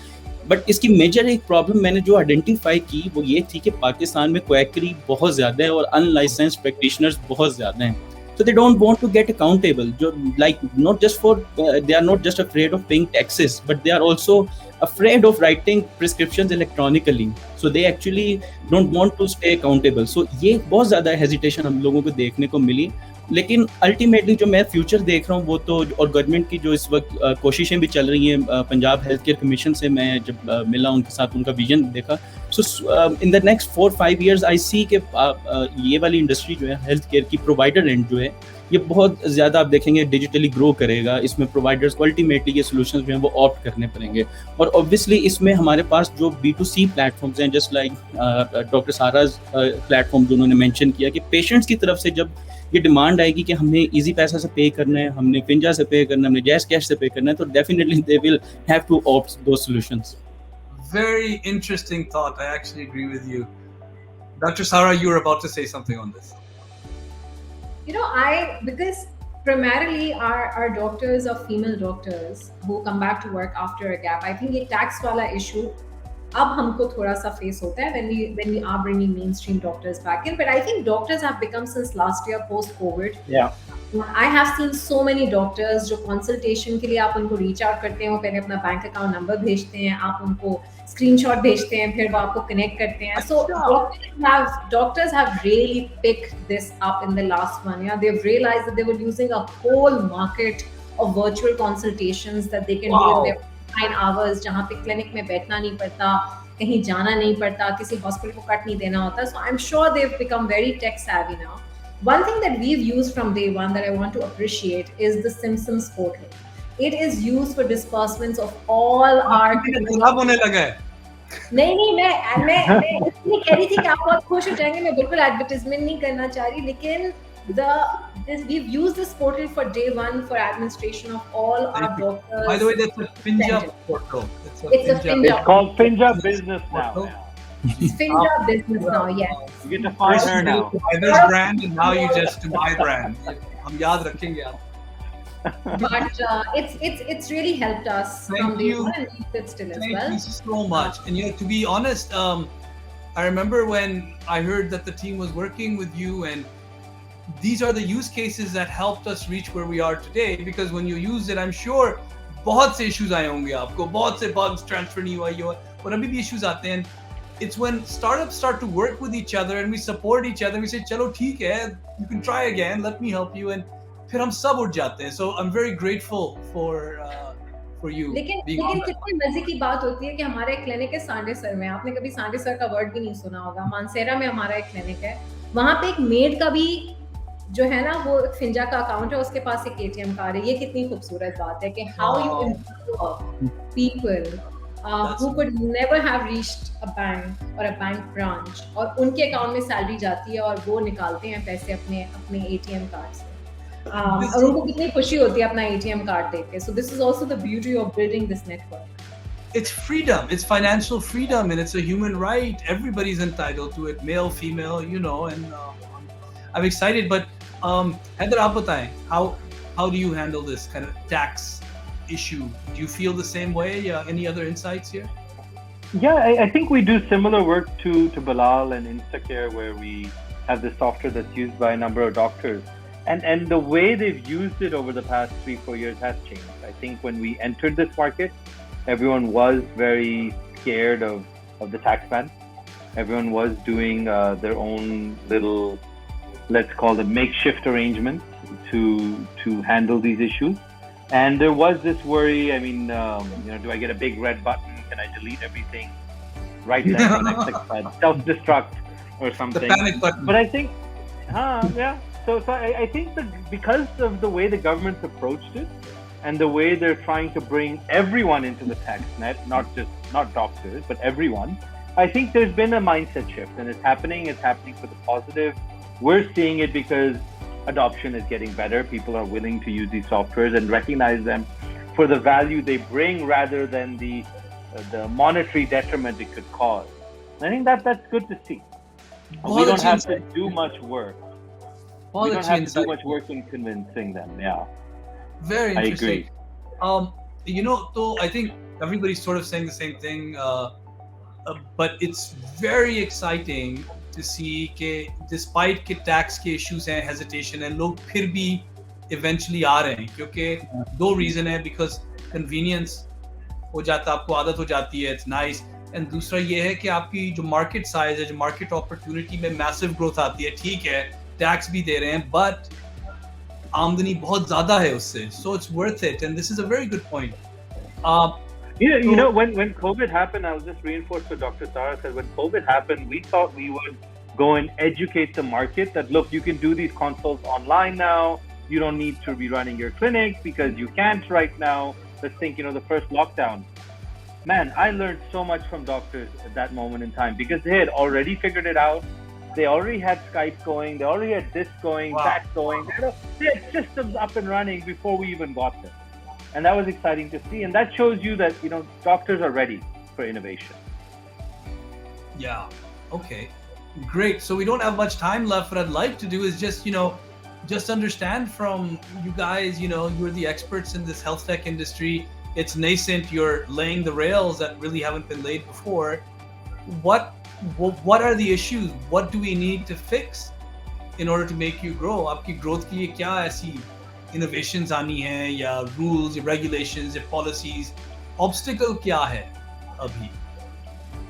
But इसकी मेजर एक प्रॉब्लम मैंने जो आइडेंटिफाई की वो ये थी कि पाकिस्तान में क्वैकरी बहुत ज़्यादा है और अनलाइसेंस्ड प्रैक्टिशनर्स बहुत ज़्यादा हैं। So they don't want to get accountable. Like not just for they are not just afraid of paying taxes, but they are also afraid of writing prescriptions electronically. So they actually don't want to stay accountable. So ये बहुत ज़्यादा hesitation हम लोगों को देखने को मिली। लेकिन ultimately जो मैं फ्यूचर देख रहा हूँ वो तो, और गवर्नमेंट की जो इस वक्त कोशिशें भी चल रही हैं, पंजाब हेल्थ केयर कमीशन से मैं जब मिला उनके साथ उनका विजन देखा, सो इन द नेक्स्ट 4-5 years आई सी कि ये वाली इंडस्ट्री जो है हेल्थ केयर की प्रोवाइडर एंड जो है ये बहुत ज़्यादा आप देखेंगे डिजिटली ग्रो करेगा। इसमें प्रोवाइडर्स को अल्टीमेटली ये सोल्यूशंस जो हैं वो ऑप्ट करने पड़ेंगे। और ऑब्वियसली इसमें हमारे पास जो B2C प्लेटफॉर्म्स हैं, जस्ट लाइक डॉक्टर साराज प्लेटफॉर्म जो उन्होंने मेंशन किया कि पेशेंट्स की तरफ से जब ये डिमांड आएगी कि हमने इजी पैसा से पे करना है, हमने फिंजा से पे करना है, हमने जैस कैश से पे करना है, तो definitely they will have to opt those solutions. Very interesting thought. I actually agree with you. Dr. Sara, you were about to say something on this. You know, because primarily our doctors are female doctors who come back to work after a gap. I think ये tax वाला issue अब हमको थोड़ा सा face होता है when we are bringing mainstream doctors back in. But I think doctors have become since last year post COVID. Yeah. I have seen so many doctors जो consultation के लिए आप उनको reach out करते हैं, वो पहले अपना बैंक अकाउंट नंबर भेजते हैं, आप उनको स्क्रीनशॉट भेजते हैं, फिर वो आपको कनेक्ट करते हैं. So doctors have really picked this up in the last 1 year. They've realized that they were losing a whole market of virtual consultations that they can do in their 9 hours, जहाँ पे clinic में बैठना नहीं पड़ता, कहीं जाना नहीं पड़ता, किसी हॉस्पिटल को कट नहीं देना होता. So I'm sure they've become very tech savvy now. One thing that we've used from day one that I want to appreciate is the Simpsons portal. It is used for disbursements of all our. होने लगा है. नहीं मैं इसलिए कह रही थी कि आप बहुत खुश हो जाएंगे. मैं बिल्कुल एडवर्टाइजमेंट नहीं करना चाह रही, लेकिन we've used this portal for day one for administration of all our doctors. By the way, that's a Finja portal. It's a Finja. It's called Finja Business now. It's Finja Business now. Yes. You get to find her now. Hyder's brand, and now you just do my brand. हम याद रखेंगे आप. But it's really helped us from day one, and it's still as well. Thank you so much. And to be honest, I remember when I heard that the team was working with you, and these are the use cases that helped us reach where we are today. Because when you use it, I'm sure बहुत से issues आए होंगे आपको, बहुत से bugs transfer नहीं हुआ ये, और अभी भी issues आते हैं. It's when startups start to work with each other and we support each other. We say, चलो ठीक है, you can try again. Let me help you, and फिर हम सब उठ जाते हैं. So I'm very grateful for you. लेकिन कितनी मजे की बात होती है कि हमारा एक क्लिनिक है सांडेसर में. आपने कभी सांडेसर का वर्ड भी नहीं सुना होगा. मानसेरा में हमारा एक क्लिनिक है. वहाँ पे एक मेड का भी जो है ना वो फिंजा का अकाउंट है, उसके पास एक ATM कार्ड है. ये कितनी खूबसूरत बात है कि how you empower people who could never have reached a bank or a bank branch, और उनके अकाउंट में सैलरी जाती है और वो निकालते हैं पैसे अपने ATM कार्ड से. और उनको कितनी खुशी होती है अपना ATM कार्ड देख के. So this is also the beauty of building this network. It's freedom. It's financial freedom, and it's a human right. Everybody's entitled to it, male, female, and I'm excited. But Hyder, आप बताएं, how do you handle this kind of tax issue? Do you feel the same way? Any other insights here? Yeah, I think we do similar work to Bilal and InstaCare, where we have this software that's used by a number of doctors. And the way they've used it over the past 3-4 years has changed. I think when we entered this market, everyone was very scared of the tax man. Everyone was doing their own little, let's call it makeshift arrangements to handle these issues. And there was this worry. I mean, do I get a big red button? Can I delete everything right there? Self-destruct or something. The panic button. But I think, yeah. So I think that because of the way the government's approached it, and the way they're trying to bring everyone into the tax net, not doctors, but everyone, I think there's been a mindset shift, and it's happening for the positive. We're seeing it because adoption is getting better. People are willing to use these softwares and recognize them for the value they bring rather than the monetary detriment it could cause. I think that's good to see. We don't have to do much work. We don't have to do much work in convincing them. Yeah. Very interesting. I agree. So I think everybody's sort of saying the same thing, but it's very exciting to see that despite के tax के issues and hesitation and लोग फिर भी eventually आ रहे हैं, क्योंकि दो reason है, because convenience हो जाता, आपको आदत हो जाती है, it's nice, and दूसरा ये है कि आपकी जो market size है, जो market opportunity में massive growth आती है, ठीक है, tax भी दे रहे हैं, but आमदनी बहुत ज़्यादा है उससे, so it's worth it, and this is a very good point. When COVID happened, I'll just reinforce what Dr. Sara said. When COVID happened, we thought we would go and educate the market that, look, you can do these consults online now. You don't need to be running your clinic because you can't right now. Let's think, the first lockdown. Man, I learned so much from doctors at that moment in time because they had already figured it out. They already had Skype going. They already had this going, that going. They had systems up and running before we even got there. And that was exciting to see. And that shows you that, doctors are ready for innovation. Yeah. Okay. Great. So we don't have much time left. What I'd like to do is just understand from you guys, you're the experts in this health tech industry. It's nascent. You're laying the rails that really haven't been laid before. What are the issues? What do we need to fix in order to make you grow? आपकी growth के लिए क्या ऐसी innovations आनी हैं, या rules, या regulations, या policies, obstacle क्या है अभी?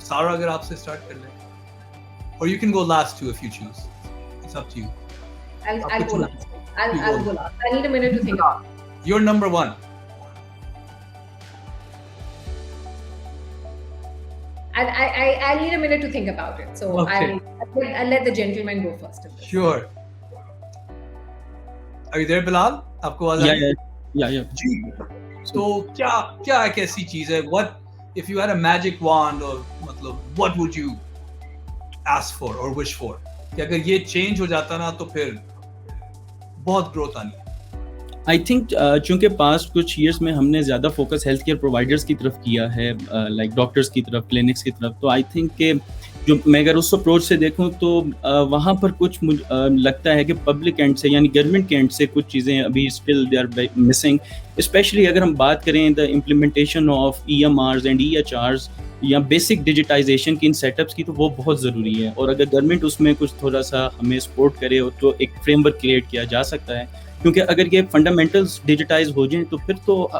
Sara, अगर आपसे start कर लें, or you can go last too if you choose. It's up to you. I'll go last. I'll go last. I need a minute to think about it. You're number one. I need a minute to think about it. So Okay. I'll let the gentleman go first. Sure. Are you there, Bilal? आपको आवाज आ रही है? Yeah. जी. तो क्या एक ऐसी चीज है? What if you had a magic wand, or मतलब what would you ask for or wish for? कि अगर ये change हो जाता ना तो फिर बहुत growth आनी है. आई थिंक चूंकि पास्ट कुछ ईयर्स में हमने ज़्यादा फोकस हेल्थ केयर प्रोवाइडर्स की तरफ किया है, लाइक डॉक्टर्स की तरफ, क्लिनिक्स की तरफ, तो आई थिंक कि जो मैं अगर उस अप्रोच से देखूं तो वहाँ पर कुछ लगता है कि पब्लिक एंड से यानी गवर्नमेंट के एंड से कुछ चीज़ें अभी still they are missing, specially अगर हम बात करें the implementation of EMRs and EHRs या बेसिक डिजिटाइजेशन की इन सेटअप्स की, तो वो बहुत ज़रूरी है। और अगर गवर्नमेंट उसमें कुछ थोड़ा सा हमें सपोर्ट करे तो एक फ्रेमवर्क क्रिएट किया जा सकता है, क्योंकि अगर ये फंडामेंटल्स डिजिटाइज हो जाएं तो फिर तो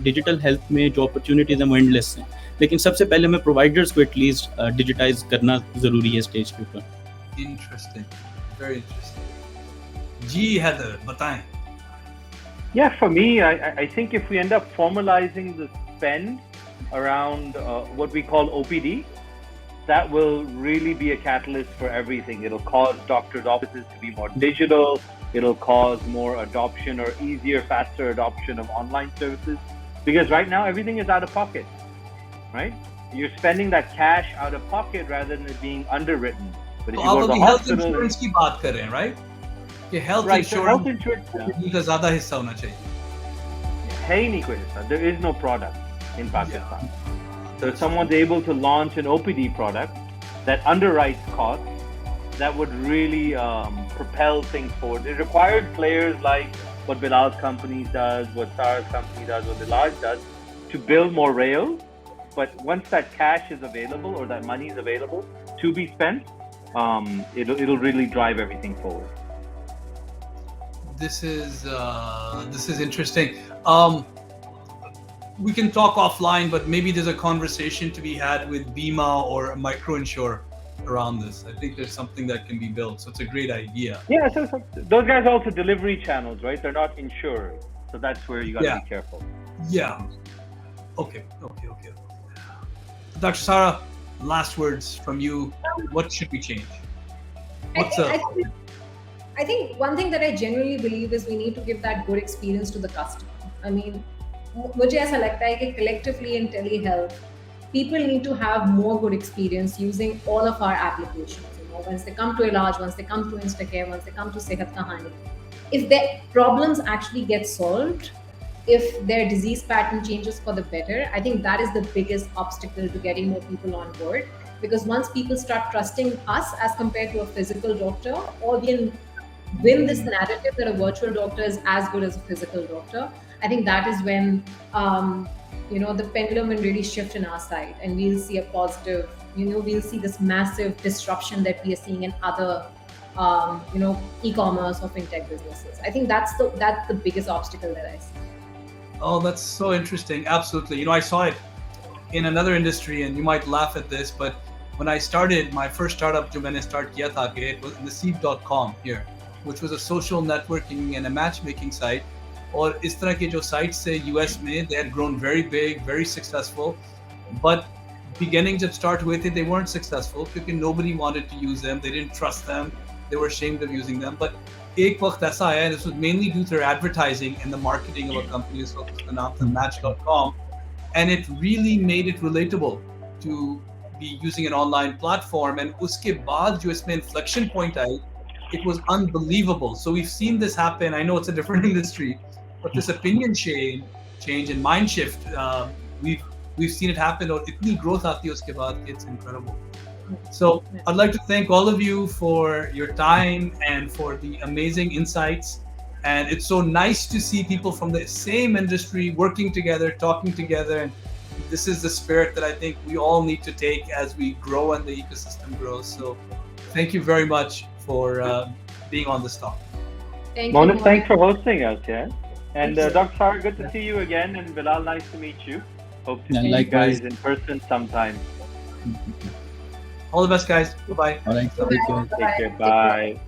डिजिटल हेल्थ में जो अपॉर्चुनिटीज़ हैं वो एंडलेस हैं। लेकिन सबसे पहले हमें प्रोवाइडर्स को एटलीस्ट डिजिटाइज करना ज़रूरी है स्टेज के ऊपर। Interesting. Very interesting. जी हैदर, बताएं. Yeah, for me, I think if we end up formalizing the spend around what we call OPD, that will really be a catalyst for everything. It'll cause doctors' offices to be more digital. It'll cause more adoption or easier, faster adoption of online services. Because right now, everything is out of pocket, right? You're spending that cash out of pocket rather than it being underwritten. But if तो you आप go to अभी the health hospital... insurance की बात कर रहे हैं, right? कि health Right, so health insurance insurance का ज़्यादा हिस्सा होना चाहिए. है ही नहीं कोई हिस्सा. There is no product in Pakistan. So if someone's able to launch an OPD product that underwrites costs, that would really propel things forward. It required players like what Bilal's company does, what Sara's company does, what Ailaaj does, to build more rails. But once that cash is available or that money is available to be spent, it'll really drive everything forward. This is interesting. We can talk offline, but maybe there's a conversation to be had with Bima or a micro insurer around this. I think there's something that can be built. So it's a great idea. Yeah, so those guys are also delivery channels, right? They're not insurers. So that's where you got to be careful. Yeah. Okay. Dr. Sara, last words from you. What should we change? I think one thing that I genuinely believe is we need to give that good experience to the customer. I mean, मुझे ऐसा लगता है कि collectively in telehealth, people need to have more good experience using all of our applications. You know, once they come to Ailaaj, once they come to InstaCare, once they come to SehatKahani, if their problems actually get solved, if their disease pattern changes for the better, I think that is the biggest obstacle to getting more people on board. Because once people start trusting us as compared to a physical doctor, or win this narrative that a virtual doctor is as good as a physical doctor, I think that is when the pendulum will really shift in our side, and we'll see a positive. We'll see this massive disruption that we are seeing in other e-commerce or fintech businesses. I think that's the biggest obstacle that I see. Oh, that's so interesting. Absolutely. I saw it in another industry, and you might laugh at this, but when I started my first startup, जो मैंने start किया था, it was Naseeb.com here, which was a social networking and a matchmaking site. और इस तरह के जो sites से US में, they had grown very big, very successful, but beginning जब start हुए थे, they weren't successful because nobody wanted to use them, they didn't trust them, they were ashamed of using them. But एक वक्त ऐसा आया, and this was mainly due to their advertising and the marketing of a company, so उसका नाम था Match.com, and it really made it relatable to be using an online platform. And उसके बाद जो इसमें inflection point I, it was unbelievable. So we've seen this happen. I know it's a different industry, but this opinion change and mind shift, we've seen it happen. और इतनी growth आती है उसके बाद, it's incredible. So I'd like to thank all of you for your time and for the amazing insights. And it's so nice to see people from the same industry working together, talking together. And this is the spirit that I think we all need to take as we grow and the ecosystem grows. So thank you very much for being on this talk. Thank you, Monis, thanks for hosting us. Yeah. And Dr. Sara, good to see you again. And Bilal, nice to meet you. Hope to see likewise. you guys in person sometime. All the best, guys. Bye-bye. All right. Bye-bye. Take care. Bye.